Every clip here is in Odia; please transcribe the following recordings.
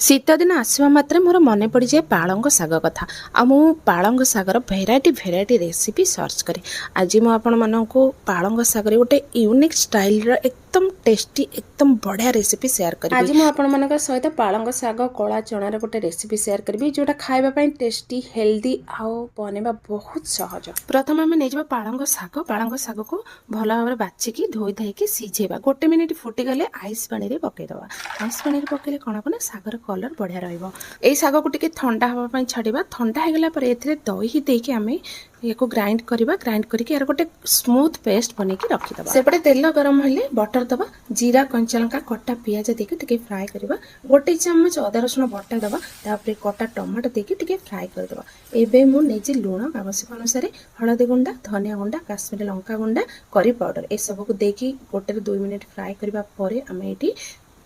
ଶୀତ ଦିନ ଆସିବା ମାତ୍ରେ ମୋର ମନେ ପଡ଼ିଯାଏ ପାଳଙ୍ଗ ଶାଗ କଥା। ଆଉ ମୁଁ ପାଳଙ୍ଗ ଶାଗର ଭେରାଇଟି ରେସିପି ସର୍ଚ୍ଚ କରେ। ଆଜି ମୁଁ ଆପଣମାନଙ୍କୁ ପାଳଙ୍ଗ ଶାଗରେ ଗୋଟେ ୟୁନିକ୍ ଷ୍ଟାଇଲର ଏକଦମ ଟେଷ୍ଟି ଏକଦମ ବଢ଼ିଆ ରେସିପି ସେୟାର କରିବି। ଆଜି ମୁଁ ଆପଣମାନଙ୍କ ସହିତ ପାଳଙ୍ଗ ଶାଗ କଳା ଚଣାର ଗୋଟେ ରେସିପି ସେୟାର କରିବି, ଯେଉଁଟା ଖାଇବା ପାଇଁ ଟେଷ୍ଟି, ହେଲ୍ଦି ଆଉ ବନେଇବା ବହୁତ ସହଜ। ପ୍ରଥମେ ଆମେ ନେଇଯିବା ପାଳଙ୍ଗ ଶାଗକୁ ଭଲ ଭାବରେ ବାଛିକି ଧୋଇ ଧାଇକି ସିଝେଇବା। 1 ମିନିଟ୍ ଫୁଟିଗଲେ ଆଇସ୍ ପାଣିରେ ପକାଇଦେବା। ଆଇସ୍ ପାଣିରେ ପକାଇଲେ କ'ଣ ହେବ ନା ଶାଗର କଲର୍ ବଢ଼ିଆ ରହିବ। ଏଇ ଶାଗକୁ ଟିକେ ଥଣ୍ଡା ହେବା ପାଇଁ ଛାଡ଼ିବା। ଥଣ୍ଡା ହେଇଗଲା ପରେ ଏଥିରେ ଦହି ଦେଇକି ଆମେ ୟାକୁ ଗ୍ରାଇଣ୍ଡ କରିବା। ଗ୍ରାଇଣ୍ଡ କରିକି ୟାର ଗୋଟେ ସ୍ମୁଥ୍ ପେଷ୍ଟ ବନେଇକି ରଖିଦେବା। ସେପଟେ ତେଲ ଗରମ ହେଲେ ବଟର ଦେବା, ଜିରା, କଞ୍ଚାଲଙ୍କା, କଟା ପିଆଜ ଦେଇକି ଟିକେ ଫ୍ରାଏ କରିବା। 1 ଚାମଚ ଅଦା ରସୁଣ ବଟା ଦେବା, ତାପରେ କଟା ଟମାଟୋ ଦେଇକି ଟିକେ ଫ୍ରାଏ କରିଦେବା। ଏବେ ମୁଁ ନେଇଛି ଲୁଣ ଆବଶ୍ୟକ ଅନୁସାରେ, ହଳଦୀ ଗୁଣ୍ଡା, ଧନିଆ ଗୁଣ୍ଡା, କାଶ୍ମୀରୀ ଲଙ୍କା ଗୁଣ୍ଡା, କରି ପାଉଡ଼ର ଏସବୁକୁ ଦେଇକି 1ରୁ 2 ମିନିଟ୍ ଫ୍ରାଏ କରିବା ପରେ ଆମେ ଏଠି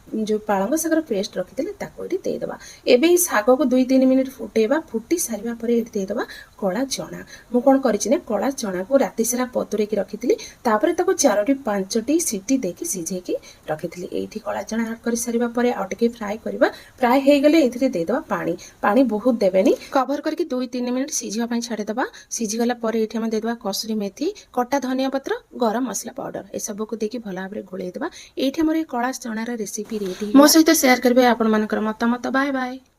जो पालंग शागर पेस्ट रखी ताको देदेबा। एबे ई शागको 2-3 मिनिट फुटेबा। फुटी सारिबा परे एठी देदेबा कला चना। मु कोन करिछि ने कला चना को राति सारा बतुरे की रखिथिली, तापरे ताको 4-5टी सीटी देकी सिझेकी रखिथिली। एठी कला चना ऐड करि सारिबा परे आ टिके फ्राई करबा। फ्राई हे गेले एथिरे देदेबा पानी। पानी बहुत देबेनी, कवर करके 2-3 मिनिट सिझिबा पई छाडी देबा। सिझि गला परे एठी हम देदेबा कसुरी मेथी, कटा धनिया पत्र, गरम मसला पाउडर ए सब को देकी भला भाबरे घोळेई देबा। एठी हमर कला चनार रेसिपी मो सहित शेयर करेंगे। आपण मानकर मतामत। Bye bye.